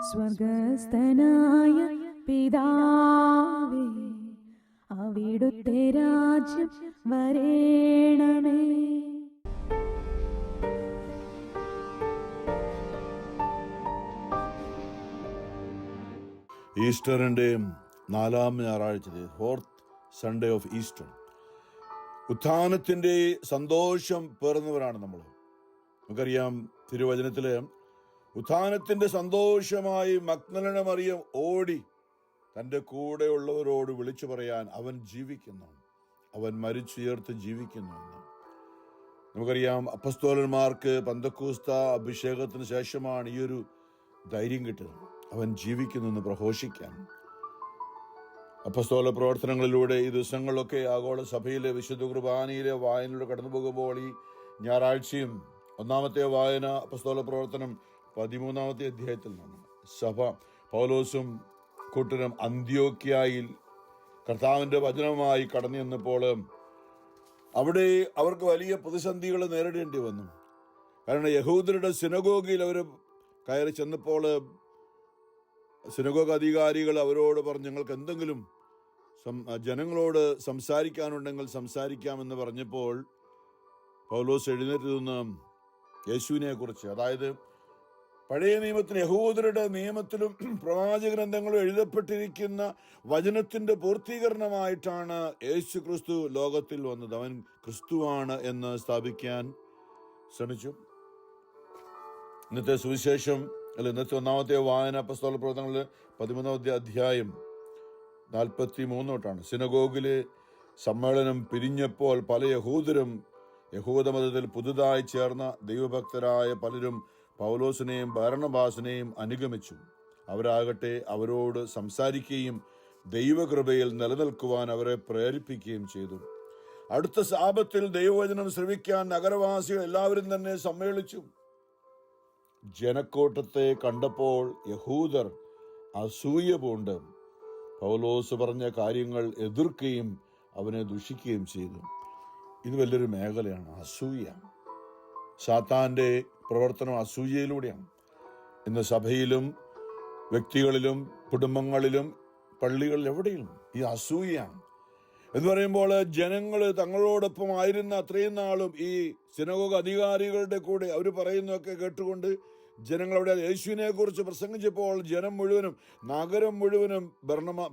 സ്വർഗസ്ഥനായ പിതാവേ, അവിടുത്തെ രാജ്യം വരേണമേ. ഈസ്റ്ററിൻ്റെ 4ാം ഞായറാഴ്ച, ഫോർത്ത് സൺഡേ ഓഫ് ഈസ്റ്റർ, ഉത്ഥാനത്തിൻ്റെ സന്തോഷം പേർന്നവരാണ് നമ്മൾ. നമുക്കറിയാം, തിരുവചനത്തിലെ ഉത്ഥാനത്തിൻ്റെ സന്തോഷമായി മഗ്ദലന മറിയം ഓടി തൻ്റെ കൂടെയുള്ളവരോട് വിളിച്ചു പറയാൻ, അവൻ ജീവിക്കുന്നു, അവൻ മരിച്ചുയർത്ത് ജീവിക്കുന്നു എന്ന്. നമുക്കറിയാം, അപ്പസ്തോലന്മാർക്ക് പെന്തക്കോസ്ത അഭിഷേകത്തിന് ശേഷമാണ് ഈ ഒരു ധൈര്യം കിട്ടുന്നത്, അവൻ ജീവിക്കുന്നു എന്ന് പ്രഘോഷിക്കാൻ. അപ്പസ്തോല പ്രവർത്തനങ്ങളിലൂടെ ഈ ദിവസങ്ങളിലൊക്കെ ആഗോള സഭയിലെ വിശുദ്ധ കുർബാനയിലെ വായനയിലൂടെ കടന്നു പോകുമ്പോൾ ഈ ഞായറാഴ്ചയും ഒന്നാമത്തെ വായന അപ്പസ്തോല പ്രവർത്തനം 13ാമത്തെ അധ്യായത്തിൽ നിന്നാണ്. സഭ പൗലോസും കൂട്ടരും അന്ത്യോക്യയിൽ കർത്താവിൻ്റെ വചനവുമായി കടന്നു ചെന്നപ്പോൾ അവിടെ അവർക്ക് വലിയ പ്രതിസന്ധികൾ നേരിടേണ്ടി വന്നു. കാരണം യഹൂദരുടെ സിനഗോഗിൽ അവർ കയറി ചെന്നപ്പോൾ സിനഗോഗ് അധികാരികൾ അവരോട് പറഞ്ഞു, ഞങ്ങൾക്ക് എന്തെങ്കിലും ജനങ്ങളോട് സംസാരിക്കാനുണ്ടെങ്കിൽ സംസാരിക്കാമെന്ന് പറഞ്ഞപ്പോൾ പൗലോസ് എഴുന്നേറ്റ് നിന്ന് യേശുവിനെ കുറിച്ച്, അതായത് പഴയ നിയമത്തിന് യഹൂദരുടെ നിയമത്തിലും പ്രവാചക ഗ്രന്ഥങ്ങളും എഴുതപ്പെട്ടിരിക്കുന്ന വചനത്തിന്റെ പൂർത്തീകരണമായിട്ടാണ് യേശു ക്രിസ്തു ലോകത്തിൽ വന്നത്, അവൻ ക്രിസ്തുവാണ് എന്ന് സ്ഥാപിക്കാൻ ശ്രമിച്ചു. ഇന്നത്തെ സുവിശേഷം ഇന്നത്തെ ഒന്നാമത്തെ വായന അപ്പസ്തോല പ്രവർത്തനങ്ങളിൽ 13ാമത്തെ അധ്യായം 43 തൊട്ടാണ്. സിനഗോഗിലെ സമ്മേളനം പിരിഞ്ഞപ്പോൾ പല യഹൂദരും യഹൂദമതത്തിൽ പുതുതായി ചേർന്ന ദൈവഭക്തരായ പലരും പൗലോസിനെയും ബർന്നബാസിനെയും അനുഗമിച്ചു. അവരാകട്ടെ അവരോട് സംസാരിക്കുകയും ദൈവകൃപയിൽ നിലനിൽക്കുവാൻ അവരെ പ്രേരിപ്പിക്കുകയും ചെയ്തു. അടുത്ത സാബത്തിൽ ദൈവവചനം ശ്രവിക്കാൻ നഗരവാസികൾ എല്ലാവരും തന്നെ സമ്മേളിച്ചു. ജനക്കൂട്ടത്തെ കണ്ടപ്പോൾ യഹൂദർ അസൂയ പൂണ്ട് പൗലോസ് പറഞ്ഞ കാര്യങ്ങൾ എതിർക്കുകയും അവനെ ദുഷിക്കുകയും ചെയ്തു. ഇത് വലിയൊരു മേഖലയാണ്, അസൂയ. സാത്താന്റെ പ്രവർത്തനം അസൂയയിലൂടെയാണ്. ഇന്ന് സഭയിലും വ്യക്തികളിലും കുടുംബങ്ങളിലും പള്ളികളിലും എവിടെയും ഈ അസൂയയാണ്. എന്ന് പറയുമ്പോൾ ജനങ്ങൾ തങ്ങളോടൊപ്പം ആയിരുന്ന അത്രയും നാളും ഈ സിനഗോഗ് അധികാരികളുടെ കൂടെ അവർ പറയുന്നതൊക്കെ കേട്ടുകൊണ്ട് ജനങ്ങളവിടെ യേശുവിനെ കുറിച്ച് പ്രസംഗിച്ചപ്പോൾ ജനം മുഴുവനും, നഗരം മുഴുവനും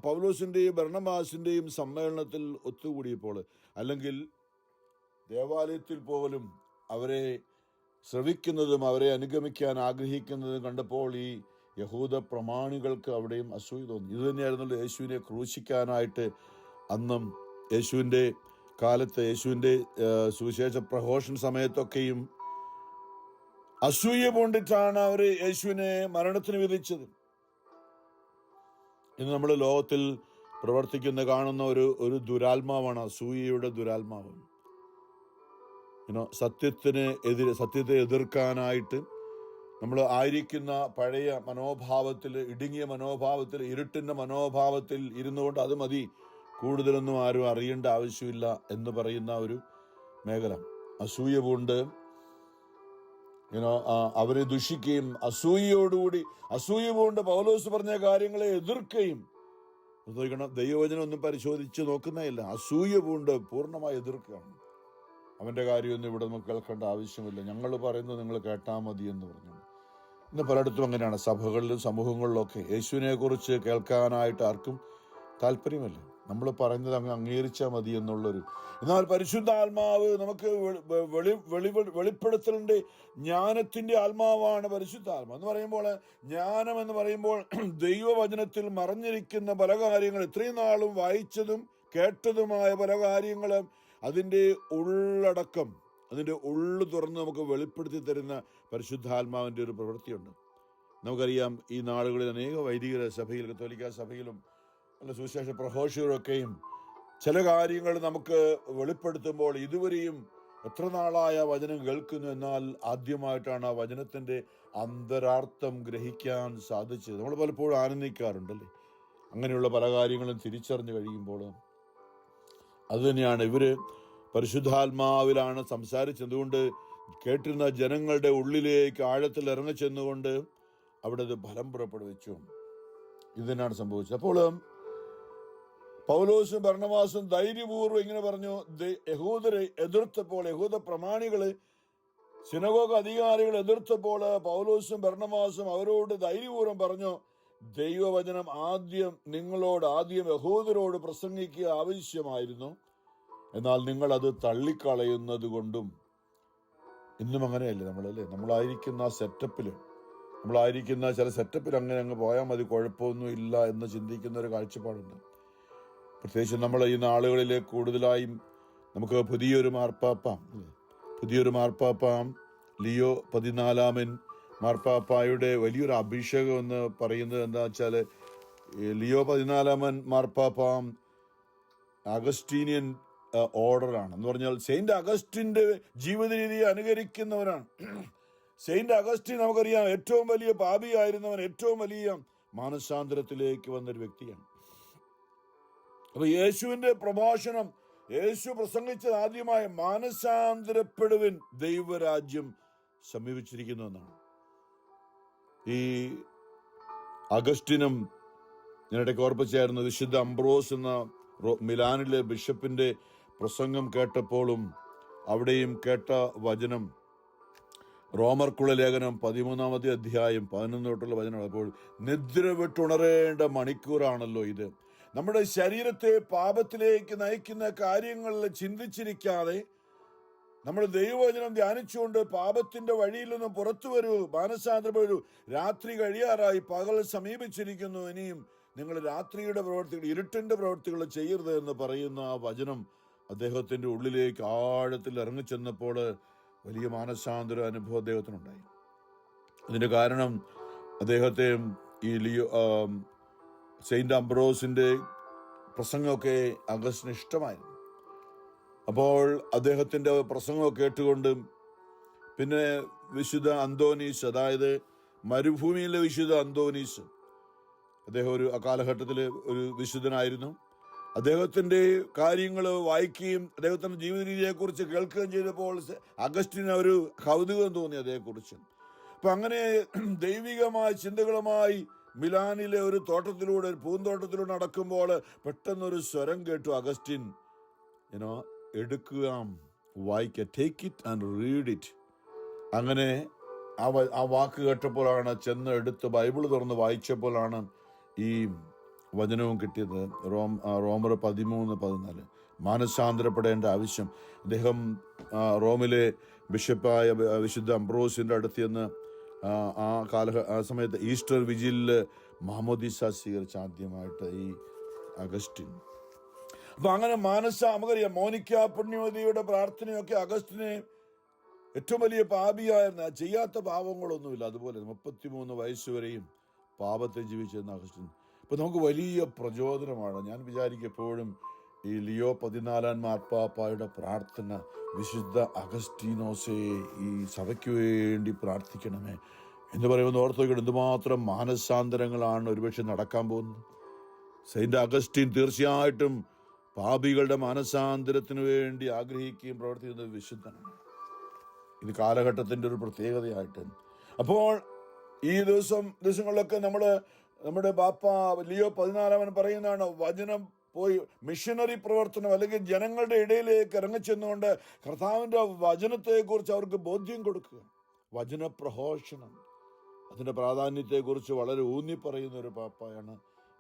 പൗലോസിന്റെയും ബർന്നബാസിന്റെയും സമ്മേളനത്തിൽ ഒത്തുകൂടിയപ്പോൾ, അല്ലെങ്കിൽ ദേവാലയത്തിൽ പോലും അവരെ ശ്രവിക്കുന്നതും അവരെ അനുഗമിക്കാൻ ആഗ്രഹിക്കുന്നതും കണ്ടപ്പോൾ ഈ യഹൂദ പ്രമാണികൾക്ക് അവിടെയും അസൂയ തോന്നി. ഇത് തന്നെയായിരുന്നല്ലോ യേശുവിനെ ക്രൂശിക്കാനായിട്ട് അന്നും യേശുവിൻ്റെ കാലത്ത്, യേശുവിൻ്റെ സുവിശേഷ പ്രഘോഷണ സമയത്തൊക്കെയും അസൂയ പൂണ്ടിട്ടാണ് അവർ യേശുവിനെ മരണത്തിന് വിധിച്ചത്. ഇന്ന് നമ്മൾ ലോകത്തിൽ പ്രവർത്തിക്കുന്ന കാണുന്ന ഒരു ദുരാത്മാവാണ് അസൂയയുടെ ദുരാത്മാവ്. സത്യത്തെ എതിർക്കാനായിട്ട് നമ്മൾ ആയിരിക്കുന്ന പഴയ മനോഭാവത്തിൽ, ഇടുങ്ങിയ മനോഭാവത്തിൽ, ഇരുട്ടിന്റെ മനോഭാവത്തിൽ ഇരുന്നുകൊണ്ട് അത് മതി, കൂടുതലൊന്നും ആരും അറിയേണ്ട ആവശ്യമില്ല എന്ന് പറയുന്ന ഒരു മേഖല. അസൂയ പൂണ്ട് അവരെ ദുഷിക്കുകയും അസൂയ പൂണ്ട് പൗലോസ് പറഞ്ഞ കാര്യങ്ങളെ എതിർക്കുകയും, ദൈവവചനം ഒന്നും പരിശോധിച്ച് നോക്കുന്നതല്ല, അസൂയ പൂണ്ട് പൂർണ്ണമായി എതിർക്കുകയാണ്. അവന്റെ കാര്യമൊന്നും ഇവിടെ നമുക്ക് കേൾക്കേണ്ട ആവശ്യമില്ല, ഞങ്ങൾ പറയുന്നത് നിങ്ങൾ കേട്ടാൽ മതി എന്ന് പറഞ്ഞു. ഇന്ന് പലയിടത്തും അങ്ങനെയാണ്. സഭകളിലും സമൂഹങ്ങളിലൊക്കെ യേശുവിനെ കുറിച്ച് കേൾക്കാനായിട്ട് ആർക്കും താല്പര്യമല്ല. നമ്മൾ പറയുന്നത് അങ്ങ് അംഗീകരിച്ചാൽ മതി എന്നുള്ളൊരു. എന്നാൽ പരിശുദ്ധാത്മാവ് നമുക്ക് വെളിപ്പെടുത്തലിന്റെ ജ്ഞാനത്തിന്റെ ആത്മാവാണ് പരിശുദ്ധാത്മാവ് എന്ന് പറയുമ്പോൾ. ജ്ഞാനം എന്ന് പറയുമ്പോൾ ദൈവവചനത്തിൽ മറഞ്ഞിരിക്കുന്ന പല കാര്യങ്ങൾ, ഇത്രയും നാളും വായിച്ചതും കേട്ടതുമായ പല കാര്യങ്ങളും അതിൻ്റെ ഉള്ളടക്കം, അതിൻ്റെ ഉള്ളു തുറന്ന് നമുക്ക് വെളിപ്പെടുത്തി തരുന്ന പരിശുദ്ധാത്മാവിൻ്റെ ഒരു പ്രവൃത്തിയുണ്ട്. നമുക്കറിയാം, ഈ നാളുകളിൽ അനേക വൈദികര സഭയിൽ, കത്തോലിക്ക സഭയിലും അല്ല സുവിശേഷ പ്രഘോഷകരൊക്കെയും ചില കാര്യങ്ങൾ നമുക്ക് വെളിപ്പെടുത്തുമ്പോൾ ഇതുവരെയും എത്ര നാളായ വചനം കേൾക്കുന്നു, എന്നാൽ ആദ്യമായിട്ടാണ് ആ വചനത്തിൻ്റെ അന്തരാർത്ഥം ഗ്രഹിക്കാൻ സാധിച്ചത്. നമ്മൾ പലപ്പോഴും ആനന്ദിക്കാറുണ്ടല്ലേ അങ്ങനെയുള്ള പല കാര്യങ്ങളും തിരിച്ചറിഞ്ഞു കഴിയുമ്പോൾ. അതുതന്നെയാണ് ഇവര് പരിശുദ്ധാത്മാവിലാണ് സംസാരിച്ചത്. അതുകൊണ്ട് കേട്ടിരുന്ന ജനങ്ങളുടെ ഉള്ളിലേക്ക് ആഴത്തിൽ ഇറങ്ങിച്ചെന്നുകൊണ്ട് അവിടെ ഇത് ഫലം പുറപ്പെടുവിച്ചു. ഇതിനാണ് സംഭവിച്ചത്. അപ്പോൾ പൗലോസും ബർണ്ണബാസും ധൈര്യപൂർവ്വം ഇങ്ങനെ പറഞ്ഞു. യഹൂദരെ എതിർത്തപ്പോൾ, യഹൂദ പ്രമാണികള്, സിനഗോഗ് അധികാരികൾ എതിർത്തപ്പോൾ പൗലോസും ബർണ്ണബാസും അവരോട് ധൈര്യപൂർവ്വം പറഞ്ഞു, ദൈവവചനം ആദ്യം യഹൂദരോട് പ്രസംഗിക്കുക ആവശ്യമായിരുന്നു, എന്നാൽ നിങ്ങൾ അത് തള്ളിക്കളയുന്നത് കൊണ്ടും. ഇന്നും അങ്ങനെയല്ലേ നമ്മളായിരിക്കുന്ന ചില സെറ്റപ്പിൽ അങ്ങ് പോയാൽ മതി, കുഴപ്പമൊന്നും ഇല്ല എന്ന് ചിന്തിക്കുന്ന ഒരു കാഴ്ചപ്പാടുണ്ട്. പ്രത്യേകിച്ച് നമ്മൾ ഈ നാളുകളിലെ കൂടുതലായും നമുക്ക് പുതിയൊരു മാർപ്പാപ്പ ലിയോ 14 മാർപ്പാപ്പായുടെ വലിയൊരു അഭിഷേകം എന്ന് പറയുന്നത് എന്താ വെച്ചാൽ, ലിയോ 14 മാർപ്പാപ്പ അഗസ്റ്റീനിയൻ ഓർഡറാണ്. എന്ന് പറഞ്ഞാൽ സെയിന്റ് അഗസ്റ്റിന്റെ ജീവിത രീതിയെ അനുകരിക്കുന്നവരാണ്. സെയിന്റ് അഗസ്റ്റിൻ നമുക്കറിയാം ഏറ്റവും വലിയ പാപിയായിരുന്നവൻ, ഏറ്റവും വലിയ മാനസാന്തരത്തിലേക്ക് വന്നൊരു വ്യക്തിയാണ്. അപ്പൊ യേശുവിന്റെ പ്രഭാഷണം, യേശു പ്രസംഗിച്ചത് ആദ്യമായി മാനസാന്തരപ്പെടുവിൻ, ദൈവരാജ്യം സമീപിച്ചിരിക്കുന്നു എന്നാണ്. ഈ അഗസ്റ്റിനും ഞാനിടയ്ക്ക് ഓർപ്പിച്ചായിരുന്നു, വിശുദ്ധ അംബ്രോസ് എന്ന മിലാനിലെ ബിഷപ്പിന്റെ പ്രസംഗം കേട്ടപ്പോഴും അവിടെയും കേട്ട വചനം, റോമർക്കുള്ള ലേഖനം 13 അധ്യായം 11 തൊട്ടുള്ള വചനം. അപ്പോൾ നിദ്ര വിട്ടുണരേണ്ട മണിക്കൂറാണല്ലോ ഇത്. നമ്മുടെ ശരീരത്തെ പാപത്തിലേക്ക് നയിക്കുന്ന കാര്യങ്ങളിൽ ചിന്തിച്ചിരിക്കാതെ നമ്മൾ ദൈവവചനം ധ്യാനിച്ചുകൊണ്ട് പാപത്തിന്റെ വഴിയിൽ നിന്നും പുറത്തു വരൂ, മാനസാന്തരപ്പെടൂ. രാത്രി കഴിയാറായി, പകൽ സമീപിച്ചിരിക്കുന്നു, ഇനിയും നിങ്ങൾ രാത്രിയുടെ പ്രവർത്തികൾ, ഇരുട്ടിന്റെ പ്രവർത്തികൾ ചെയ്യരുത് എന്ന് പറയുന്ന ആ വചനം അദ്ദേഹത്തിന്റെ ഉള്ളിലേക്ക് ആഴത്തിൽ ഇറങ്ങിച്ചെന്നപ്പോൾ വലിയ മാനസാന്തര അനുഭവം അദ്ദേഹത്തിനുണ്ടായി. അതിന്റെ കാരണം അദ്ദേഹത്തെ ഈ സെയിന്റ് അംബ്രോസിന്റെ പ്രസംഗമൊക്കെ അഗസ്റ്റിന് ഇഷ്ടമായിരുന്നു. അപ്പോൾ അദ്ദേഹത്തിന്റെ പ്രസംഗമൊക്കെ കേട്ടുകൊണ്ട് പിന്നെ വിശുദ്ധ അന്തോനീസ്, അതായത് മരുഭൂമിയിലെ വിശുദ്ധ അന്തോനീസ്, അദ്ദേഹം ആ കാലഘട്ടത്തിൽ ഒരു വിശുദ്ധനായിരുന്നു. അദ്ദേഹത്തിന്റെ കാര്യങ്ങൾ വായിക്കുകയും അദ്ദേഹത്തിന്റെ ജീവിത രീതിയെക്കുറിച്ച് കേൾക്കുകയും ചെയ്തപ്പോൾ അഗസ്റ്റിന് ഒരു കൗതുകം തോന്നി അതേക്കുറിച്ച്. അപ്പൊ അങ്ങനെ ദൈവികമായ ചിന്തകളുമായി മിലാനിലെ ഒരു തോട്ടത്തിലൂടെ, ഒരു പൂന്തോട്ടത്തിലൂടെ നടക്കുമ്പോൾ പെട്ടെന്നൊരു സ്വരം കേട്ടു. അഗസ്റ്റിൻ എടുക്കുക, വായിക്കുക, take it and read it. അങ്ങനെ ആ വാക്ക് കേട്ടപ്പോഴാണ് ചെന്ന് എടുത്ത് ബൈബിൾ തുറന്ന് വായിച്ചപ്പോഴാണ് ഈ വചനവും കിട്ടിയത്. റോമർ 13:14 മാനസാന്തരപ്പെടേണ്ട ആവശ്യം. അദ്ദേഹം റോമിലെ ബിഷപ്പായ വിശുദ്ധ അംബ്രോസിന്റെ അടുത്ത് ചെന്ന് ആ സമയത്ത് ഈസ്റ്റർ വിജിലില് മാമോദീസ സ്വീകരിച്ച ആദ്യമായിട്ട് ഈ അഗസ്റ്റിൻ. അപ്പൊ അങ്ങനെ നമുക്കറിയാം മോനിക്ക പുണ്യവതിയുടെ പ്രാർത്ഥനയൊക്കെ അഗസ്റ്റിനെ ഏറ്റവും വലിയ പാപിയായിരുന്നു, ചെയ്യാത്ത പാപങ്ങളൊന്നുമില്ല. അതുപോലെ 33 വയസ്സുവരെയും പാപത്തെ ജീവിച്ചിരുന്ന അഗസ്റ്റിൻ. അപ്പൊ നമുക്ക് വലിയ പ്രചോദനമാണ്. ഞാൻ വിചാരിക്കും എപ്പോഴും ഈ ലിയോ 14 മാർപ്പാപ്പായുടെ പ്രാർത്ഥന, വിശുദ്ധ അഗസ്റ്റീനോസേ ഈ സഭയ്ക്ക് വേണ്ടി പ്രാർത്ഥിക്കണമേ എന്ന് പറയുമ്പോൾ ഓർത്ത് നോക്കിയിട്ട് എന്തുമാത്രം മാനസാന്തരങ്ങളാണ് ഒരുപക്ഷെ നടക്കാൻ പോകുന്നത്. സെയിന്റ് അഗസ്റ്റീൻ തീർച്ചയായിട്ടും പാപികളുടെ മാനസാന്തരത്തിന് വേണ്ടി ആഗ്രഹിക്കുകയും പ്രവർത്തിക്കുന്ന വിശുദ്ധനാണ്. ഇത് കാലഘട്ടത്തിന്റെ ഒരു പ്രത്യേകതയായിട്ട്. അപ്പോൾ ഈ ദിവസങ്ങളിലൊക്കെ നമ്മുടെ ബാപ്പ ലിയോ 14 പറയുന്നതാണ്, വചനം പോയി മിഷനറി പ്രവർത്തനം അല്ലെങ്കിൽ ജനങ്ങളുടെ ഇടയിലേക്ക് ഇറങ്ങിച്ചെന്നുകൊണ്ട് കർത്താവിന്റെ വചനത്തെക്കുറിച്ച് അവർക്ക് ബോധ്യം കൊടുക്കുക. വചന പ്രഘോഷണം, അതിന്റെ പ്രാധാന്യത്തെക്കുറിച്ച് വളരെ ഊന്നി പറയുന്ന ഒരു പാപ്പയാണ്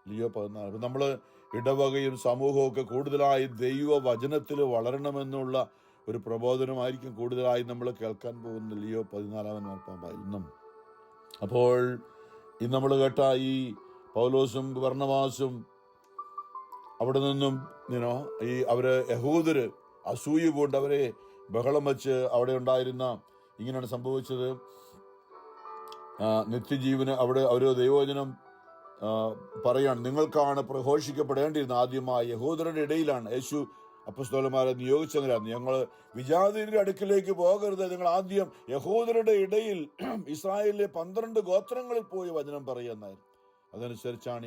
ലിയോ 14. നമ്മൾ ഇടവകയും സമൂഹവും ഒക്കെ കൂടുതലായി ദൈവ വചനത്തിൽ വളരണമെന്നുള്ള ഒരു പ്രബോധനമായിരിക്കും കൂടുതലായി നമ്മൾ കേൾക്കാൻ പോകുന്ന ലിയോ 14 മാർപ്പാപ്പ ഇന്നും. അപ്പോൾ ഇന്ന് നമ്മൾ കേട്ട ഈ പൗലോസും ബർണ്ണബാസും അവിടെ നിന്നും അവര് യഹൂദര് അസൂയ കൊണ്ട് അവരെ ബഹളം വെച്ച് അവിടെ ഉണ്ടായിരുന്ന ഇങ്ങനെയാണ് സംഭവിച്ചത്. നിത്യജീവന് അവിടെ ഒരു ദൈവവചനം പറയാണ്, നിങ്ങൾക്കാണ് പ്രഘോഷിക്കപ്പെടേണ്ടിയിരുന്നത്. ആദ്യമായി യഹൂദരുടെ ഇടയിലാണ് യേശു അപ്പോസ്തലന്മാരെ നിയോഗിച്ചവരാണ്. ഞങ്ങൾ വിജാതിയുടെ അടുക്കിലേക്ക് പോകരുത്, നിങ്ങൾ ആദ്യം യഹൂദരുടെ ഇടയിൽ ഇസ്രായേലിലെ 12 ഗോത്രങ്ങളിൽ പോയി വചനം പറയുന്നായിരുന്നു. അതനുസരിച്ചാണ്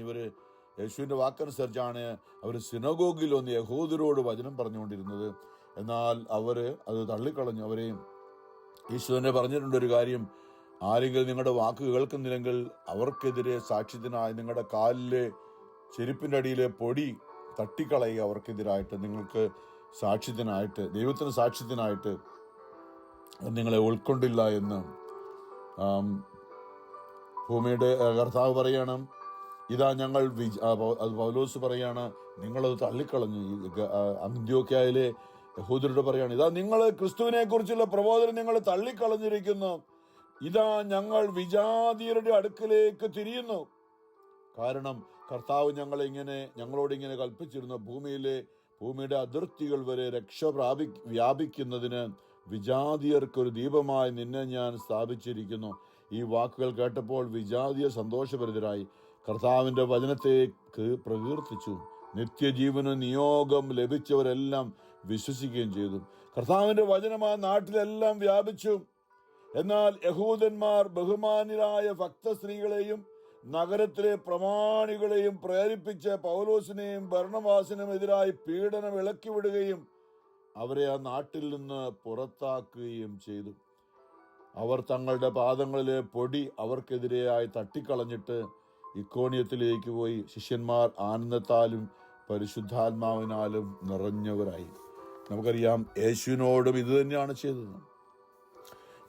യേശുവിന്റെ വാക്കനുസരിച്ചാണ് അവർ സിനഗോഗിൽ വന്ന് യഹൂദരോട് വചനം പറഞ്ഞുകൊണ്ടിരുന്നത്. എന്നാൽ അത് തള്ളിക്കളഞ്ഞു. യേശു തന്നെ പറഞ്ഞിട്ടുണ്ട് ഒരു കാര്യം, ആരെങ്കിലും നിങ്ങളുടെ വാക്ക് കേൾക്കുന്നില്ലെങ്കിൽ അവർക്കെതിരെ സാക്ഷ്യത്തിനായി നിങ്ങളുടെ കാലിലെ ചെരുപ്പിൻ്റെ അടിയിലെ പൊടി തട്ടിക്കളയുക. അവർക്കെതിരായിട്ട് നിങ്ങൾക്ക് സാക്ഷ്യത്തിനായിട്ട്, ദൈവത്തിന് സാക്ഷ്യത്തിനായിട്ട് നിങ്ങളെ ഉൾക്കൊണ്ടില്ല എന്ന് ഭൂമിയുടെ കർത്താവ് പറയണം. ഇതാ ഞങ്ങൾ അത് പൗലോസ് പറയാണ്, നിങ്ങളത് തള്ളിക്കളഞ്ഞു. അന്ത്യോക്യയിലെ യഹൂദരോട് പറയാണ്, ഇതാ നിങ്ങൾ ക്രിസ്തുവിനെ കുറിച്ചുള്ള പ്രബോധനം നിങ്ങൾ തള്ളിക്കളഞ്ഞിരിക്കുന്നു. ഇതാ ഞങ്ങൾ വിജാതിയരുടെ അടുക്കലേക്ക് തിരിയുന്നു. കാരണം കർത്താവ് ഞങ്ങളോട് ഇങ്ങനെ കൽപ്പിച്ചിരുന്നു, ഭൂമിയുടെ അതിർത്തികൾ വരെ രക്ഷ വ്യാപിക്കുന്നതിന് വിജാതിയർക്കൊരു ദീപമായി നിന്നെ ഞാൻ സ്ഥാപിച്ചിരിക്കുന്നു. ഈ വാക്കുകൾ കേട്ടപ്പോൾ വിജാതിയർ സന്തോഷഭരിതരായി കർത്താവിന്റെ വചനത്തേക്ക് പ്രകീർത്തിച്ചു. നിത്യജീവന് നിയോഗം ലഭിച്ചവരെല്ലാം വിശ്വസിക്കുകയും ചെയ്തു. കർത്താവിന്റെ വചനം ആ നാട്ടിലെല്ലാം വ്യാപിച്ചു. എന്നാൽ യഹൂദന്മാർ ബഹുമാന്യരായ ഭക്തസ്ത്രീകളെയും നഗരത്തിലെ പ്രമാണികളെയും പ്രേരിപ്പിച്ച് പൗലോസിനെയും ബർണ്ണബാസിനും എതിരായി പീഡനം ഇളക്കിവിടുകയും അവരെ ആ നാട്ടിൽ നിന്ന് പുറത്താക്കുകയും ചെയ്തു. അവർ തങ്ങളുടെ പാദങ്ങളിലെ പൊടി അവർക്കെതിരെയായി തട്ടിക്കളഞ്ഞിട്ട് ഇക്കോണിയത്തിലേക്ക് പോയി. ശിഷ്യന്മാർ ആനന്ദത്താലും പരിശുദ്ധാത്മാവിനാലും നിറഞ്ഞവരായി. നമുക്കറിയാം, യേശുവിനോടും ഇത് തന്നെയാണ് ചെയ്തത്.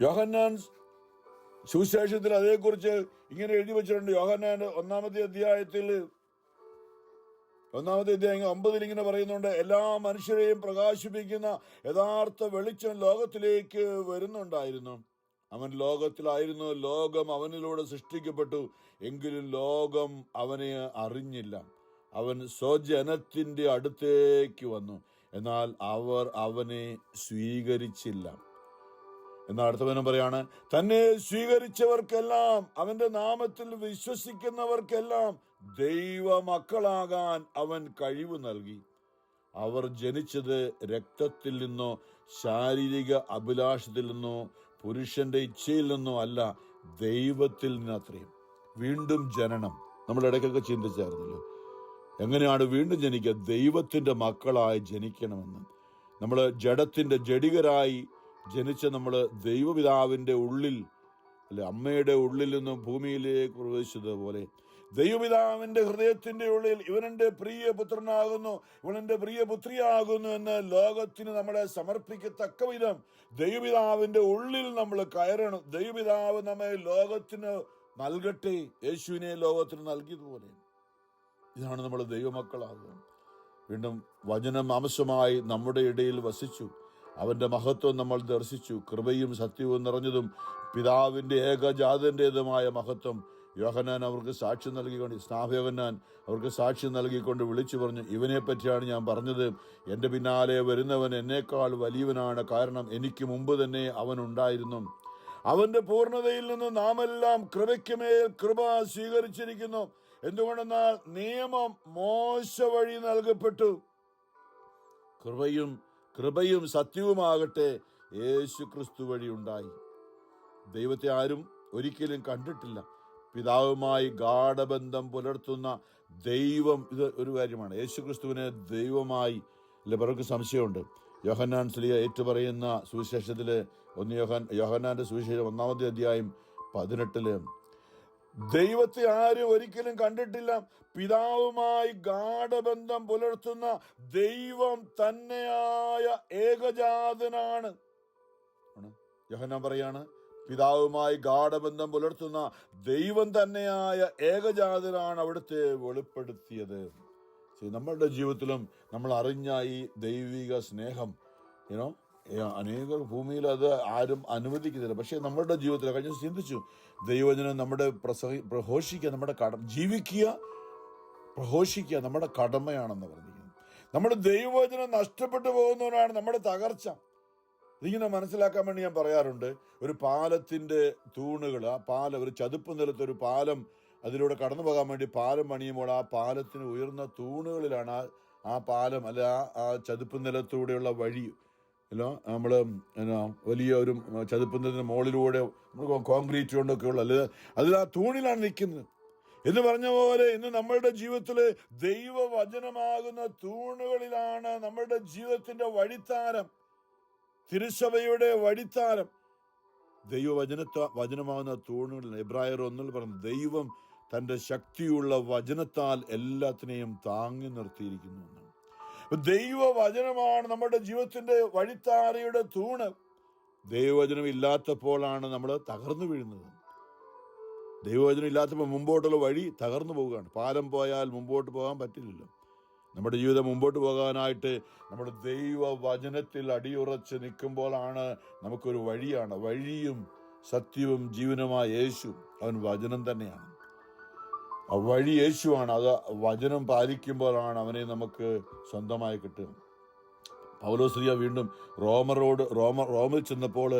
യോഹന്നാൻ സുവിശേഷത്തിൽ അതേക്കുറിച്ച് ഇങ്ങനെ എഴുതി വെച്ചിട്ടുണ്ട്. യോഹന്നാൻ 1-ാമത്തെ അധ്യായം 9 ഇങ്ങനെ പറയുന്നുണ്ട്, എല്ലാ മനുഷ്യരെയും പ്രകാശിപ്പിക്കുന്ന യഥാർത്ഥ വെളിച്ചം ലോകത്തിലേക്ക് വരുന്നുണ്ടായിരുന്നു. അവൻ ലോകത്തിലായിരുന്നു, ലോകം അവനിലൂടെ സൃഷ്ടിക്കപ്പെട്ടു, എങ്കിലും ലോകം അവനെ അറിഞ്ഞില്ല. അവൻ സ്വജനത്തിന്റെ അടുത്തേക്ക് വന്നു, എന്നാൽ അവർ അവനെ സ്വീകരിച്ചില്ല. എന്നാൽ അടുത്തവനും പറയാണ്, തന്നെ സ്വീകരിച്ചവർക്കെല്ലാം, അവന്റെ നാമത്തിൽ വിശ്വസിക്കുന്നവർക്കെല്ലാം ദൈവമക്കളാകാൻ അവൻ കഴിവ് നൽകി. അവർ ജനിച്ചത് രക്തത്തിൽ നിന്നോ ശാരീരിക അഭിലാഷത്തിൽ നിന്നോ പുരുഷന്റെ ഇച്ഛയിൽ നിന്നോ അല്ല, ദൈവത്തിൽ നിന്നത്രയും. വീണ്ടും ജനനം നമ്മൾ ഇടയ്ക്കൊക്കെ ചിന്തിച്ചായിരുന്നല്ലോ, എങ്ങനെയാണ് വീണ്ടും ജനിക്കുക? ദൈവത്തിന്റെ മക്കളായി ജനിക്കണമെന്ന്. നമ്മൾ ജഡികരായി ജനിച്ച നമ്മൾ ദൈവപിതാവിന്റെ ഉള്ളിൽ, അല്ലെ, അമ്മയുടെ ഉള്ളിൽ നിന്നും ഭൂമിയിലേക്ക് പ്രവേശിച്ചതുപോലെ ദൈവപിതാവിന്റെ ഹൃദയത്തിന്റെ ഉള്ളിൽ ഇവനെന്റെ പ്രിയ പുത്രനാകുന്നു, ഇവനെന്റെ പ്രിയ പുത്രിയാകുന്നു എന്ന് ലോകത്തിന് നമ്മളെ സമർപ്പിക്കത്തക്ക വിധം ദൈവപിതാവിന്റെ ഉള്ളിൽ നമ്മൾ കയറണം. ദൈവപിതാവ് നമ്മെ ലോകത്തിന് നൽകട്ടെ, യേശുവിനെ ലോകത്തിന് നൽകിയതുപോലെ. ഇതാണ് നമ്മൾ ദൈവമക്കളാകുക. വീണ്ടും വചനം മാംസമായി നമ്മുടെ ഇടയിൽ വസിച്ചു, അവന്റെ മഹത്വം നമ്മൾ ദർശിച്ചു. കൃപയും സത്യവും നിറഞ്ഞതും പിതാവിന്റെ ഏകജാതന്റേതുമായ മഹത്വം. യോഹന്നാൻ അവർക്ക് സാക്ഷ്യം നൽകിക്കൊണ്ട്, സ്നാപകനാൻ അവർക്ക് സാക്ഷ്യം നൽകിക്കൊണ്ട് വിളിച്ചു പറഞ്ഞു, ഇവനെ പറ്റിയാണ് ഞാൻ പറഞ്ഞത്, എന്റെ പിന്നാലെ വരുന്നവൻ എന്നേക്കാൾ വലിയവനാണ്, കാരണം എനിക്ക് മുമ്പ് തന്നെ അവൻ ഉണ്ടായിരുന്നു. അവന്റെ പൂർണ്ണതയിൽ നിന്ന് നാമെല്ലാം കൃപയ്ക്കുമേൽ കൃപ സ്വീകരിച്ചിരിക്കുന്നു. എന്തുകൊണ്ടെന്നാൽ നിയമം മോശ വഴി നൽകപ്പെട്ടു, കൃപയും സത്യവുമാകട്ടെ യേശു ക്രിസ്തു വഴി ഉണ്ടായി. ദൈവത്തെ ആരും ഒരിക്കലും കണ്ടിട്ടില്ല. പിതാവുമായി ഗാഢബന്ധം പുലർത്തുന്ന ദൈവം, ഇത് ഒരു കാര്യമാണ്. യേശു ക്രിസ്തുവിനെ ദൈവമായി, അല്ലെ, പലർക്ക് സംശയമുണ്ട്. യോഹന്നാൻ സ്ലീഹ ഏറ്റുപറയുന്ന സുവിശേഷത്തില് യോഹന്നാന്റെ സുവിശേഷം 1-ാമത്തെ അധ്യായം 18 ദൈവത്തെ ആരും ഒരിക്കലും കണ്ടിട്ടില്ല, പിതാവുമായി ഗാഢബന്ധം പുലർത്തുന്ന ദൈവം തന്നെയായ ഏകജാതനാണ്. യോഹന്നാൻ പറയാണ്, പിതാവുമായി ഗാഢബന്ധം പുലർത്തുന്ന ദൈവം തന്നെയായ ഏകജാതനാണ് അവിടുത്തെ വെളിപ്പെടുത്തിയത്. നമ്മളുടെ ജീവിതത്തിലും നമ്മൾ അറിഞ്ഞ ഈ ദൈവിക സ്നേഹം, അനേകർ ഭൂമിയിൽ അത് ആരും അനുവദിക്കുന്നില്ല. പക്ഷെ നമ്മളുടെ ജീവിതത്തിൽ കഴിഞ്ഞ ചിന്തിച്ചു, ദൈവജനം നമ്മുടെ പ്രഘോഷിക്കുക, നമ്മുടെ ജീവിക്കുക, പ്രഘോഷിക്കുക നമ്മുടെ കടമയാണെന്ന് പറഞ്ഞിരിക്കുന്നു. നമ്മുടെ ദൈവവചനം നഷ്ടപ്പെട്ടു പോകുന്നവരാണ് നമ്മുടെ തകർച്ച. ഇതിങ്ങനെ മനസ്സിലാക്കാൻ വേണ്ടി ഞാൻ പറയാറുണ്ട്, ഒരു പാലത്തിന്റെ തൂണുകൾ, ആ പാലം, ഒരു ചതുപ്പ് നിലത്ത് ഒരു പാലം, അതിലൂടെ കടന്നു പോകാൻ വേണ്ടി പാലം പണിയുമ്പോൾ ആ പാലത്തിന് ഉയർന്ന തൂണുകളിലാണ് ആ പാലം, അല്ല ആ ചതുപ്പ് നിലത്തൂടെയുള്ള വഴി, നമ്മൾ വലിയ ഒരു ചതുപ്പ് നിലത്തിന് മുകളിലൂടെ നമ്മൾ കോൺക്രീറ്റ് കൊണ്ടൊക്കെ ഉള്ള, അല്ലെ, അതിൽ ആ തൂണിലാണ് നിൽക്കുന്നത് എന്ന് പറഞ്ഞ പോലെ ഇന്ന് നമ്മളുടെ ജീവിതത്തില് ദൈവവചനമാകുന്ന തൂണുകളിലാണ് നമ്മളുടെ ജീവിതത്തിന്റെ വഴിത്താരം, തിരുസഭയുടെ വഴിത്താരം. വചനമാകുന്ന തൂണുകളിൽ എബ്രായർ 1 പറഞ്ഞു, ദൈവം തൻ്റെ ശക്തിയുള്ള വചനത്താൽ എല്ലാത്തിനെയും താങ്ങി നിർത്തിയിരിക്കുന്നു എന്നാണ്. ദൈവവചനമാണ് നമ്മുടെ ജീവിതത്തിന്റെ വഴിത്താരയുടെ തൂണ്. ദൈവവചനം ഇല്ലാത്തപ്പോഴാണ് നമ്മൾ തകർന്നു വീഴുന്നത്. ദൈവവചനം ഇല്ലാത്തപ്പോൾ മുമ്പോട്ടുള്ള വഴി തകർന്നു പോവുകയാണ്. പാലം പോയാൽ മുമ്പോട്ട് പോകാൻ പറ്റില്ലല്ലോ. നമ്മുടെ ജീവിതം മുമ്പോട്ട് പോകാനായിട്ട് നമ്മുടെ ദൈവവചനത്തിൽ അടിയുറച്ച് നിൽക്കുമ്പോഴാണ് നമുക്കൊരു വഴിയാണ്. വഴിയും സത്യവും ജീവനുമായ യേശു, അവൻ വചനം തന്നെയാണ്. ആ വഴി യേശുവാണ്. അത് വചനം പാലിക്കുമ്പോഴാണ് അവനെ നമുക്ക് സ്വന്തമായി കിട്ടുക. പൗലോസ്ലീഹ വീണ്ടും റോമിൽ ചെന്നപ്പോൾ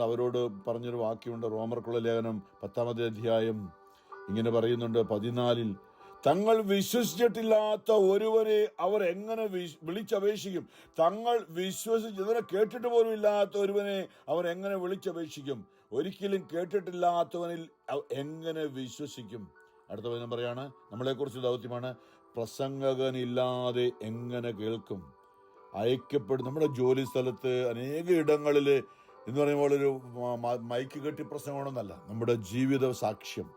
അവരോട് പറഞ്ഞൊരു വാക്യമുണ്ട്. റോമർക്കുള്ള ലേഖനം 10-ാമത്തെ അധ്യായം ഇങ്ങനെ പറയുന്നുണ്ട് 14, തങ്ങൾ വിശ്വസിച്ചിട്ടില്ലാത്ത ഒരുവനെ അവർ എങ്ങനെ വിളിച്ചപേക്ഷിക്കും? തങ്ങൾ ഇതിനെ കേട്ടിട്ട് പോലും ഇല്ലാത്ത ഒരുവനെ അവർ എങ്ങനെ വിളിച്ചപേക്ഷിക്കും? ഒരിക്കലും കേട്ടിട്ടില്ലാത്തവനിൽ എങ്ങനെ വിശ്വസിക്കും? അടുത്ത വചനം പറയാണ്, നമ്മളെക്കുറിച്ച് ദൗത്യമാണ്, പ്രസംഗകനില്ലാതെ എങ്ങനെ കേൾക്കും? അയക്കപ്പെടും. നമ്മുടെ ജോലി സ്ഥലത്ത് അനേക ഇടങ്ങളിൽ എന്ന് പറയുമ്പോൾ ഒരു മൈക്ക് കെട്ടി പ്രസംഗമാണെന്നല്ല, നമ്മുടെ ജീവിത സാക്ഷ്യം.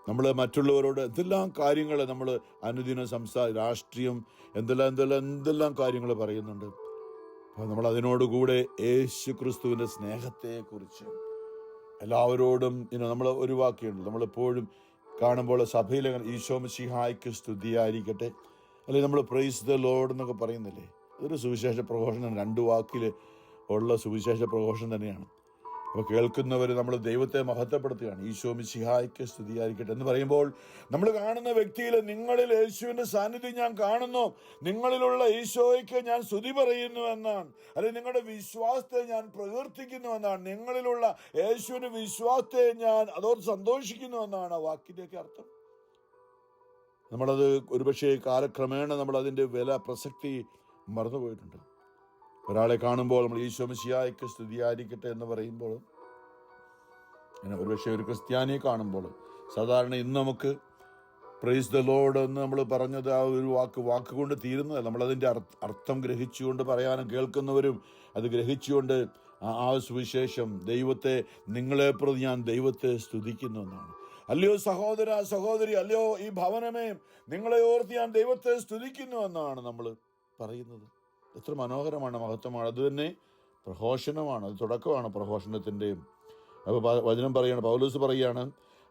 നമ്മൾ മറ്റുള്ളവരോട് എന്തെല്ലാം കാര്യങ്ങൾ നമ്മൾ അനുദിനം രാഷ്ട്രീയം എന്തെല്ലാം കാര്യങ്ങൾ പറയുന്നുണ്ട്. അപ്പോൾ നമ്മൾ അതിനോടുകൂടെ യേശു ക്രിസ്തുവിൻ്റെ സ്നേഹത്തെക്കുറിച്ച് എല്ലാവരോടും നമ്മൾ ഒരു വാക്യമുണ്ട്, നമ്മളെപ്പോഴും കാണുമ്പോൾ സഭയിൽ ഈശോ മിശിഹായ്ക്ക് സ്തുതിയായിരിക്കട്ടെ, അല്ലെങ്കിൽ നമ്മൾ പ്രൈസ് ദ ലോർഡ് എന്നൊക്കെ പറയുന്നില്ലേ, അതൊരു സുവിശേഷ പ്രഘോഷണം. 2 വാക്കിൽ ഉള്ള സുവിശേഷ പ്രഘോഷണം തന്നെയാണ്. അപ്പോൾ കേൾക്കുന്നവർ നമ്മൾ ദൈവത്തെ മഹത്വപ്പെടുത്തുകയാണ്. ഈശോ മിശിഹായ്ക്ക് സ്തുതിയായിരിക്കട്ടെ എന്ന് പറയുമ്പോൾ നമ്മൾ കാണുന്ന വ്യക്തിയിൽ നിങ്ങളിൽ യേശുവിൻ്റെ സാന്നിധ്യം ഞാൻ കാണുന്നു, നിങ്ങളിലുള്ള ഈശോയ്ക്ക് ഞാൻ സ്തുതി പറയുന്നു എന്നാണ്, അല്ലെങ്കിൽ നിങ്ങളുടെ വിശ്വാസത്തെ ഞാൻ പ്രകീർത്തിക്കുന്നു എന്നാണ്, നിങ്ങളിലുള്ള യേശുവിൻ്റെ വിശ്വാസത്തെ ഞാൻ അതോട് സന്തോഷിക്കുന്നു എന്നാണ് ആ വാക്കിൻ്റെയൊക്കെ അർത്ഥം. നമ്മളത് ഒരുപക്ഷെ കാലക്രമേണ നമ്മൾ അതിൻ്റെ പ്രസക്തി മറന്നുപോയിട്ടുണ്ട്. ഒരാളെ കാണുമ്പോൾ നമ്മൾ ഈശോ മിശിഹായ്ക്ക് സ്തുതിയായിരിക്കട്ടെ എന്ന് പറയുമ്പോൾ, ഒരുപക്ഷെ ഒരു ക്രിസ്ത്യാനിയെ കാണുമ്പോൾ സാധാരണ ഇന്ന് നമുക്ക് പ്രൈസ് ദ ലോർഡ് എന്ന് നമ്മൾ പറഞ്ഞത് ആ ഒരു വാക്കുകൊണ്ട് തീരുന്നതല്ല. നമ്മളതിൻ്റെ അർത്ഥം ഗ്രഹിച്ചുകൊണ്ട് പറയാനും കേൾക്കുന്നവരും അത് ഗ്രഹിച്ചുകൊണ്ട് ആ സുവിശേഷം ദൈവത്തെ, നിങ്ങളെ പ്രതി ഞാൻ ദൈവത്തെ സ്തുതിക്കുന്നു എന്നാണ്. അല്ലയോ സഹോദര സഹോദരി, അല്ലയോ ഈ ഭവനമേ, നിങ്ങളെ ഓർത്ത് ഞാൻ ദൈവത്തെ സ്തുതിക്കുന്നു എന്നാണ് നമ്മൾ പറയുന്നത്. എത്ര മനോഹരമാണ്, മഹത്വമാണ്. അത് തന്നെ പ്രഘോഷണമാണ്, അത് തുടക്കമാണ് പ്രഘോഷണത്തിൻ്റെയും. അപ്പോൾ വചനം പറയുകയാണ്, പൗലോസ് പറയുകയാണ്,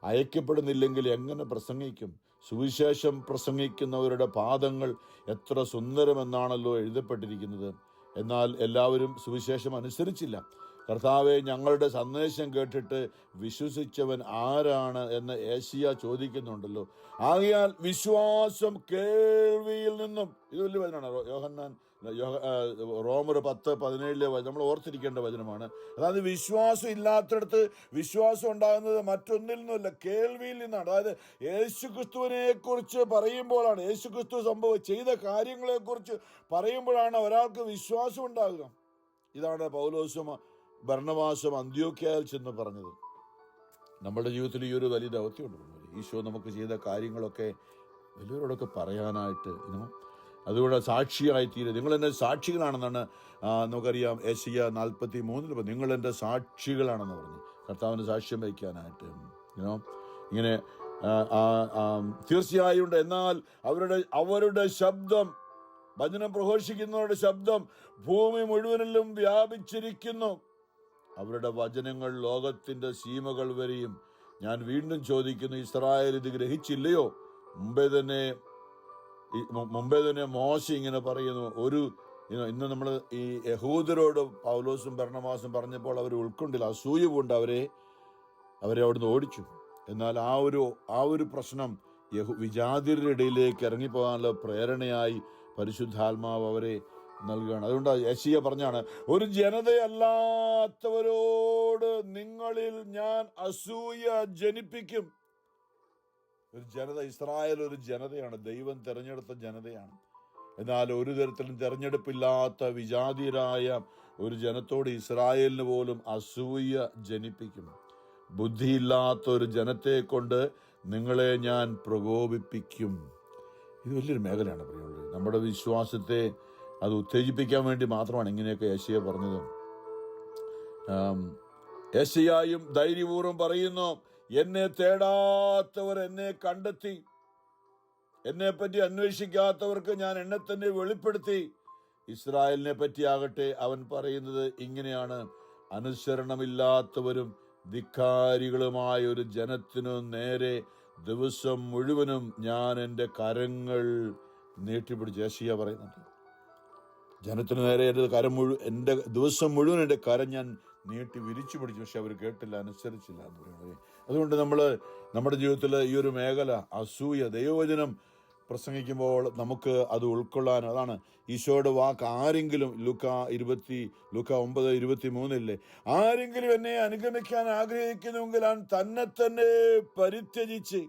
അയക്കപ്പെടുന്നില്ലെങ്കിൽ എങ്ങനെ പ്രസംഗിക്കും? സുവിശേഷം പ്രസംഗിക്കുന്നവരുടെ പാദങ്ങൾ എത്ര സുന്ദരമെന്നാണല്ലോ എഴുതപ്പെട്ടിരിക്കുന്നത്. എന്നാൽ എല്ലാവരും സുവിശേഷം അനുസരിച്ചില്ല. കർത്താവെ, ഞങ്ങളുടെ സന്ദേശം കേട്ടിട്ട് വിശ്വസിച്ചവൻ ആരാണ് എന്ന് ഏശയ്യാ ചോദിക്കുന്നുണ്ടല്ലോ. ആകയാൽ വിശ്വാസം കേൾവിയിൽ നിന്നും, ഇത് വലിയ വചനമാണ്. റോമർ 10:17 നമ്മൾ ഓർത്തിരിക്കേണ്ട വചനമാണ്. അതായത് വിശ്വാസം ഇല്ലാത്തടത്ത് വിശ്വാസം ഉണ്ടാകുന്നത് മറ്റൊന്നിൽ നിന്നുമല്ല, കേൾവിയിൽ നിന്നാണ്. അതായത് യേശുക്രിസ്തുവിനെ കുറിച്ച് പറയുമ്പോഴാണ്, യേശുക്രിസ്തു ചെയ്ത കാര്യങ്ങളെക്കുറിച്ച് പറയുമ്പോഴാണ് ഒരാൾക്ക് വിശ്വാസം ഉണ്ടാകുക. ഇതാണ് പൗലോസും ബർണ്ണബാസും അന്ത്യോക്യയിൽ ചെന്ന് പറഞ്ഞത്. നമ്മുടെ ജീവിതത്തിൽ ഈ ഒരു വലിയ ദൗത്യമുണ്ട്. ഈശോ നമുക്ക് ചെയ്ത കാര്യങ്ങളൊക്കെ വലിയവരോടൊക്കെ പറയാനായിട്ട് അതുകൊണ്ട് സാക്ഷിയായി തീരുക. നിങ്ങൾ എൻ്റെ സാക്ഷികളാണെന്നാണ് നമുക്കറിയാം. ഏശയ്യ 43 നിങ്ങൾ എൻ്റെ സാക്ഷികളാണെന്ന് പറഞ്ഞു, കർത്താവിൻ്റെ സാക്ഷ്യം വഹിക്കാനായിട്ട്. ഇങ്ങനെ തീർച്ചയായും ഉണ്ട്. എന്നാൽ അവരുടെ ശബ്ദം, വചനം പ്രഘോഷിക്കുന്നവരുടെ ശബ്ദം ഭൂമി മുഴുവനിലും വ്യാപിച്ചിരിക്കുന്നു. അവരുടെ വചനങ്ങൾ ലോകത്തിൻ്റെ സീമകൾ വരെയും. ഞാൻ വീണ്ടും ചോദിക്കുന്നു, ഇസ്രായേൽ ഇത് ഗ്രഹിച്ചില്ലയോ? മുമ്പേ തന്നെ മോശ ഇങ്ങനെ പറയുന്നു. ഇന്ന് നമ്മൾ ഈ യഹൂദരോട് പൗലോസും ബർണ്ണബാസും പറഞ്ഞപ്പോൾ അവർ ഉൾക്കൊണ്ടില്ല, അസൂയ കൊണ്ട് അവരെ അവിടുന്ന് ഓടിച്ചു. എന്നാൽ ആ ഒരു പ്രശ്നം വിജാതിരുടെ ഇടയിലേക്ക് ഇറങ്ങിപ്പോകാനുള്ള പ്രേരണയായി പരിശുദ്ധാത്മാവ് അവരെ നൽകുകയാണ്. അതുകൊണ്ട് യെശയ്യാ പറഞ്ഞാണ്, ഒരു ജനതയല്ലാത്തവരോട് നിങ്ങളിൽ ഞാൻ അസൂയ ജനിപ്പിക്കും. ഒരു ജനത, ഇസ്രായേൽ ഒരു ജനതയാണ്, ദൈവം തെരഞ്ഞെടുത്ത ജനതയാണ്. എന്നാൽ ഒരു തരത്തിലും തെരഞ്ഞെടുപ്പില്ലാത്ത വിജാതിയരായ ഒരു ജനത്തോട് ഇസ്രായേലിന് പോലും അസൂയ ജനിപ്പിക്കും. ബുദ്ധിയില്ലാത്ത ഒരു ജനത്തെ കൊണ്ട് നിങ്ങളെ ഞാൻ പ്രകോപിപ്പിക്കും. ഇത് വലിയൊരു മേഖലയാണ് പറയുന്നത്. നമ്മുടെ വിശ്വാസത്തെ അത് ഉത്തേജിപ്പിക്കാൻ വേണ്ടി മാത്രമാണ് ഇങ്ങനെയൊക്കെ യെശയ്യാ പറഞ്ഞത്. യെശയ്യായും ധൈര്യപൂർവ്വം പറയുന്നു, എന്നെ തേടാത്തവർ എന്നെ കണ്ടെത്തി, എന്നെ പറ്റി അന്വേഷിക്കാത്തവർക്ക് ഞാൻ എന്നെ തന്നെ വെളിപ്പെടുത്തി. ഇസ്രായേലിനെ പറ്റിയാകട്ടെ അവൻ പറയുന്നത് ഇങ്ങനെയാണ്, അനുസരണമില്ലാത്തവരും ധിക്കാരികളുമായ ഒരു ജനത്തിനു നേരെ ദിവസം മുഴുവനും ഞാൻ എൻ്റെ കരങ്ങൾ നീട്ടിപ്പിടിച്ചു. യെശയ്യാ പറയുന്നുണ്ട്, ജനത്തിനു നേരെ എൻ്റെ ദിവസം മുഴുവൻ എൻ്റെ കരം ഞാൻ നീട്ടി വിരിച്ചു പിടിച്ചു, പക്ഷെ അവർ കേട്ടില്ല, അനുസരിച്ചില്ല എന്ന് പറയുന്നത്. അതുകൊണ്ട് നമ്മുടെ ജീവിതത്തിൽ ഈ ഒരു മേഖല, അസൂയ, ദൈവവചനം പ്രസംഗിക്കുമ്പോൾ നമുക്ക് അത് ഉൾക്കൊള്ളാൻ, അതാണ് ഈശോയുടെ വാക്ക്. ആരെങ്കിലും ലുക്ക 9:23 ആരെങ്കിലും എന്നെ അനുഗമിക്കാൻ ആഗ്രഹിക്കുന്നുവെങ്കിൽ അവൻ തന്നെ പരിത്യജിച്ച്,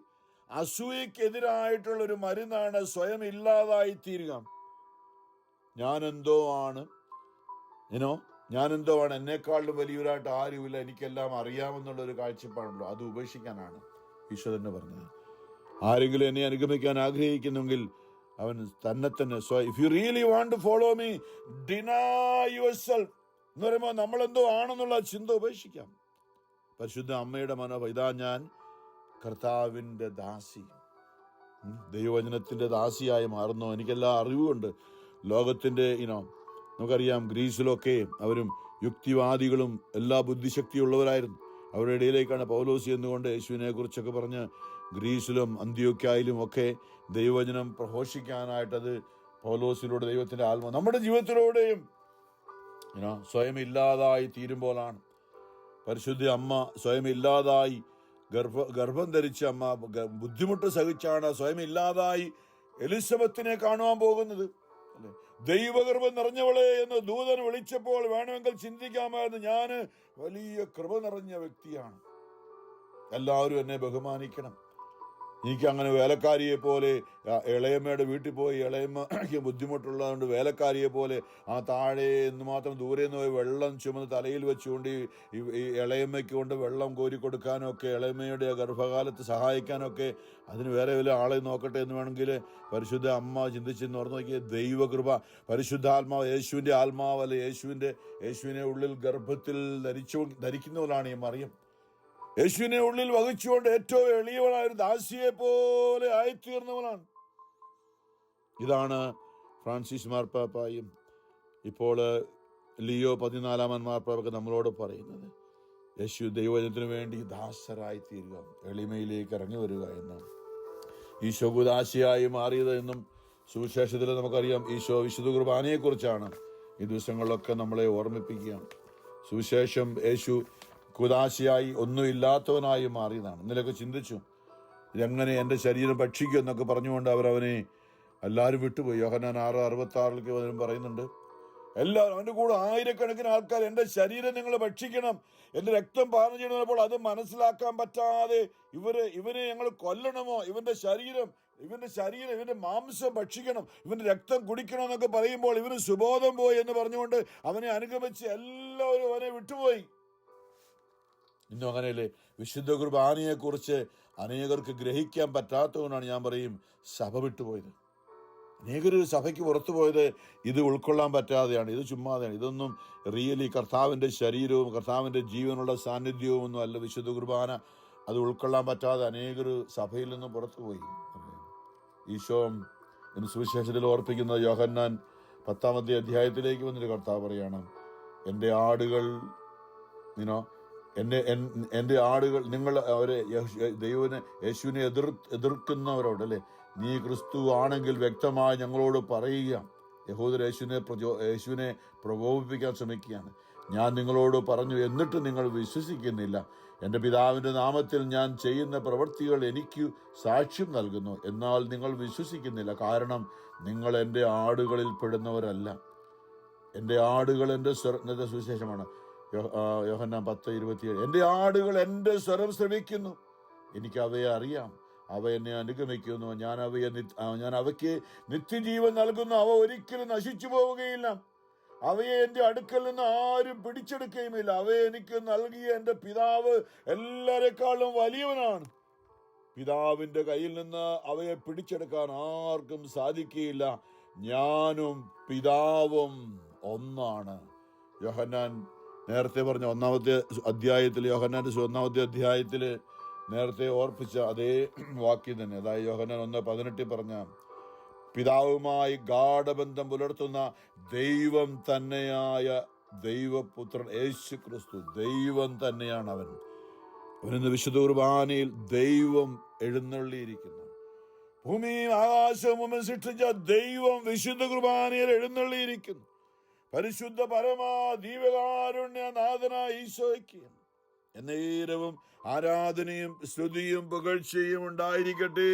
അസൂയക്കെതിരായിട്ടുള്ള ഒരു മരുന്നാണ് സ്വയം ഇല്ലാതായി തീരുക. ഞാനെന്തോ ആണ്, എന്നെക്കാളും വലിയവരായിട്ട് ആരുമില്ല, എനിക്കെല്ലാം അറിയാമെന്നുള്ളൊരു കാഴ്ചപ്പാടുണ്ടല്ലോ, അത് ഉപേക്ഷിക്കാനാണ് ഈശോ തന്നെ പറഞ്ഞത്. ആരെങ്കിലും എന്നെ അനുഗമിക്കാൻ ആഗ്രഹിക്കുന്നെങ്കിൽ അവൻ തന്നെ if you really want to follow me, deny yourself എന്ന് പറയുമ്പോൾ നമ്മളെന്തോ ആണെന്നുള്ള ചിന്ത ഉപേക്ഷിക്കാം. പരിശുദ്ധ അമ്മയുടെ മനോഭാവം, ഇതാ ഞാൻ കർത്താവിൻ്റെ ദാസി, ദൈവവചനത്തിൻ്റെ ദാസിയായി മാറുന്നു. എനിക്കെല്ലാ അറിവുമുണ്ട്. ലോകത്തിൻ്റെ നമുക്കറിയാം, ഗ്രീസിലൊക്കെ അവരും യുക്തിവാദികളും എല്ലാ ബുദ്ധിശക്തിയുള്ളവരായിരുന്നു. അവരുടെ ഇടയിലേക്കാണ് പൗലോസ് എന്നുകൊണ്ട് യേശുവിനെ കുറിച്ചൊക്കെ പറഞ്ഞ് ഗ്രീസിലും അന്ത്യോക്യായിലും ഒക്കെ ദൈവവചനം പ്രഘോഷിക്കാനായിട്ടത് പൗലോസിലൂടെ ദൈവത്തിൻ്റെ ആത്മ നമ്മുടെ ജീവിതത്തിലൂടെയും സ്വയം ഇല്ലാതായി തീരുമ്പോഴാണ്. പരിശുദ്ധ അമ്മ സ്വയം ഇല്ലാതായി ഗർഭം ധരിച്ച അമ്മ ബുദ്ധിമുട്ട് സഹിച്ചാണ് സ്വയം ഇല്ലാതായി എലിസബത്തിനെ കാണുവാൻ പോകുന്നത്. അല്ലെ, ദൈവകൃപ നിറഞ്ഞവളെ എന്ന് ദൂതൻ വിളിച്ചപ്പോൾ വേണമെങ്കിൽ ചിന്തിക്കാമായിരുന്നു, ഞാൻ വലിയ കൃപ നിറഞ്ഞ വ്യക്തിയാണ്, എല്ലാവരും എന്നെ ബഹുമാനിക്കണം. എനിക്ക് അങ്ങനെ വേലക്കാരിയെ പോലെ ഇളയമ്മയുടെ വീട്ടിൽ പോയി, ഇളയമ്മയ്ക്ക് ബുദ്ധിമുട്ടുള്ളതുകൊണ്ട് വേലക്കാരിയെ പോലെ ആ താഴെ എന്ന് മാത്രം ദൂരെ നിന്ന് പോയി വെള്ളം ചുമന്ന് തലയിൽ വെച്ചുകൊണ്ട് ഈ ഇളയമ്മയ്ക്ക് കൊണ്ട് വെള്ളം കോരി കൊടുക്കാനൊക്കെ, ഇളയമ്മയുടെ ഗർഭകാലത്ത് സഹായിക്കാനൊക്കെ, അതിന് വേറെ വല്ല ആളെ നോക്കട്ടെ എന്ന് വേണമെങ്കിൽ പരിശുദ്ധ അമ്മ ചിന്തിച്ചെന്ന് ഓർത്ത് നോക്കിയ ദൈവകൃപ, പരിശുദ്ധാത്മാവ്, യേശുവിൻ്റെ ആത്മാവ്, അല്ലെ യേശുവിനെ ഉള്ളിൽ ഗർഭത്തിൽ ധരിക്കുന്നവരാണ് ഈ മറിയം. യേശുവിനെ ഉള്ളിൽ വഹിച്ചുകൊണ്ട് ഏറ്റവും എളിയവളായ ഒരു ദാസിയെ പോലെ ആയിത്തീർന്നവളാണ്. ഇതാണ് ഫ്രാൻസിസ് മാർപ്പാപ്പായും ഇപ്പോൾ ലിയോ 14 മാർപ്പാപ്പയൊക്കെ നമ്മളോട് പറയുന്നത്. യേശു ദൈവവചനത്തിന് വേണ്ടി ദാസരായി തീരുക, എളിമയിലേക്ക് ഇറങ്ങി വരിക എന്നാണ്. ഈശോ ദാസിയായി മാറിയത് എന്നും സുവിശേഷത്തിൽ നമുക്കറിയാം. ഈശോ വിശുദ്ധ കുർബാനയെക്കുറിച്ചാണ് ഈ ദിവസങ്ങളിലൊക്കെ നമ്മളെ ഓർമ്മിപ്പിക്കുകയാണ്. സുവിശേഷം യേശു കുദാശയായി ഒന്നുമില്ലാത്തവനായി മാറിയതാണ്. ഇന്നലെയൊക്കെ ചിന്തിച്ചു, ഇതെങ്ങനെ എൻ്റെ ശരീരം ഭക്ഷിക്കും എന്നൊക്കെ പറഞ്ഞുകൊണ്ട് അവനെ എല്ലാവരും വിട്ടുപോയി. യോഹന്നാൻ 6:66 പറയുന്നുണ്ട്, എല്ലാവരും അവൻ്റെ കൂടെ ആയിരക്കണക്കിന് ആൾക്കാർ എൻ്റെ ശരീരം നിങ്ങൾ ഭക്ഷിക്കണം, എൻ്റെ രക്തം പാനം ചെയ്യണമെന്നപ്പോൾ അത് മനസ്സിലാക്കാൻ പറ്റാതെ ഇവനെ ഞങ്ങൾ കൊല്ലണമോ, ഇവന്റെ ശരീരം ഇവന്റെ മാംസം ഭക്ഷിക്കണം, ഇവന്റെ രക്തം കുടിക്കണം എന്നൊക്കെ പറയുമ്പോൾ ഇവന് സുബോധം പോയി എന്ന് പറഞ്ഞുകൊണ്ട് അവനെ അനുഗമിച്ച് എല്ലാവരും അവനെ വിട്ടുപോയി. ഇന്നും അങ്ങനെയല്ലേ? വിശുദ്ധ കുർബാനയെക്കുറിച്ച് അനേകർക്ക് ഗ്രഹിക്കാൻ പറ്റാത്തതുകൊണ്ടാണ് ഞാൻ പറയും സഭ വിട്ടുപോയത്. അനേകർ സഭയ്ക്ക് പുറത്തു പോയത് ഇത് ഉൾക്കൊള്ളാൻ പറ്റാതെയാണ്. ഇത് ചുമ്മാതെയാണ്. ഇതൊന്നും റിയലി കർത്താവിൻ്റെ ശരീരവും കർത്താവിൻ്റെ ജീവനുള്ള സാന്നിധ്യവും ഒന്നും അല്ല വിശുദ്ധ കുർബാന. അത് ഉൾക്കൊള്ളാൻ പറ്റാതെ അനേകർ സഭയിൽ നിന്നും പുറത്തുപോയി. ഈശോ എന്ന് സുവിശേഷത്തിൽ ഓർപ്പിക്കുന്ന യോഹന്നാൻ 10-ാമത്തെ അധ്യായത്തിലേക്ക് വന്നൊരു കർത്താവ് പറയാണ്, എൻ്റെ ആടുകൾ എൻ്റെ ആടുകൾ, നിങ്ങൾ അവരെ യേശുവിനെ എതിർക്കുന്നവരോട്, അല്ലേ, നീ ക്രിസ്തു ആണെങ്കിൽ വ്യക്തമായി ഞങ്ങളോട് പറയുക. യഹൂദർ യേശുവിനെ പ്രകോപിപ്പിക്കാൻ ശ്രമിക്കുകയാണ്. ഞാൻ നിങ്ങളോട് പറഞ്ഞു, എന്നിട്ട് നിങ്ങൾ വിശ്വസിക്കുന്നില്ല. എൻ്റെ പിതാവിൻ്റെ നാമത്തിൽ ഞാൻ ചെയ്യുന്ന പ്രവൃത്തികൾ എനിക്ക് സാക്ഷ്യം നൽകുന്നു, എന്നാൽ നിങ്ങൾ വിശ്വസിക്കുന്നില്ല. കാരണം നിങ്ങൾ എൻ്റെ ആടുകളിൽ പെടുന്നവരല്ല. എൻ്റെ ആടുകൾ എൻ്റെ സുവിശേഷമാണ് യോഹന്നാൻ 10:27. എൻ്റെ ആടുകൾ എൻ്റെ സ്വരം ശ്രമിക്കുന്നു, എനിക്ക് അവയെ അറിയാം, അവ എന്നെ അനുഗമിക്കുന്നു, ഞാൻ അവയ്ക്ക് നിത്യജീവൻ നൽകുന്നു, അവ ഒരിക്കലും നശിച്ചു പോവുകയില്ല, അവയെ എൻ്റെ അടുക്കൽ നിന്ന് ആരും പിടിച്ചെടുക്കുകയുമില്ല. അവയെ എനിക്ക് നൽകിയ എൻ്റെ പിതാവ് എല്ലാരെക്കാളും വലിയവനാണ്. പിതാവിൻ്റെ കയ്യിൽ നിന്ന് അവയെ പിടിച്ചെടുക്കാൻ ആർക്കും സാധിക്കുകയില്ല. ഞാനും പിതാവും ഒന്നാണ്. യോഹന്നാൻ നേരത്തെ പറഞ്ഞ 1-ാമത്തെ അധ്യായത്തിൽ, യോഹന്നാന്റെ 1-ാമത്തെ അധ്യായത്തിൽ നേരത്തെ ഓർപ്പിച്ച അതേ വാക്യം തന്നെ. അതായത് യോഹന്നാൻ 1:18 പറഞ്ഞ പിതാവുമായി ഗാഢബന്ധം പുലർത്തുന്ന ദൈവം തന്നെയായ ദൈവപുത്രൻ യേശു ക്രിസ്തു, ദൈവം തന്നെയാണ് അവൻ. അവനിന്ന് വിശുദ്ധ കുർബാനയിൽ ദൈവം എഴുന്നള്ളിയിരിക്കുന്നു. ഭൂമിയും ആകാശവും സൃഷ്ടിച്ച ദൈവം വിശുദ്ധ കുർബാനയിൽ എഴുന്നള്ളിയിരിക്കുന്നു. പരിശുദ്ധ പരമാ ദീവകാരുണ്യ നാഥനായ ഈശോയ്ക്ക് എന്നേരവും ആരാധനയും സ്തുതിയും പുകഴ്ചയും ഉണ്ടായിരിക്കട്ടെ.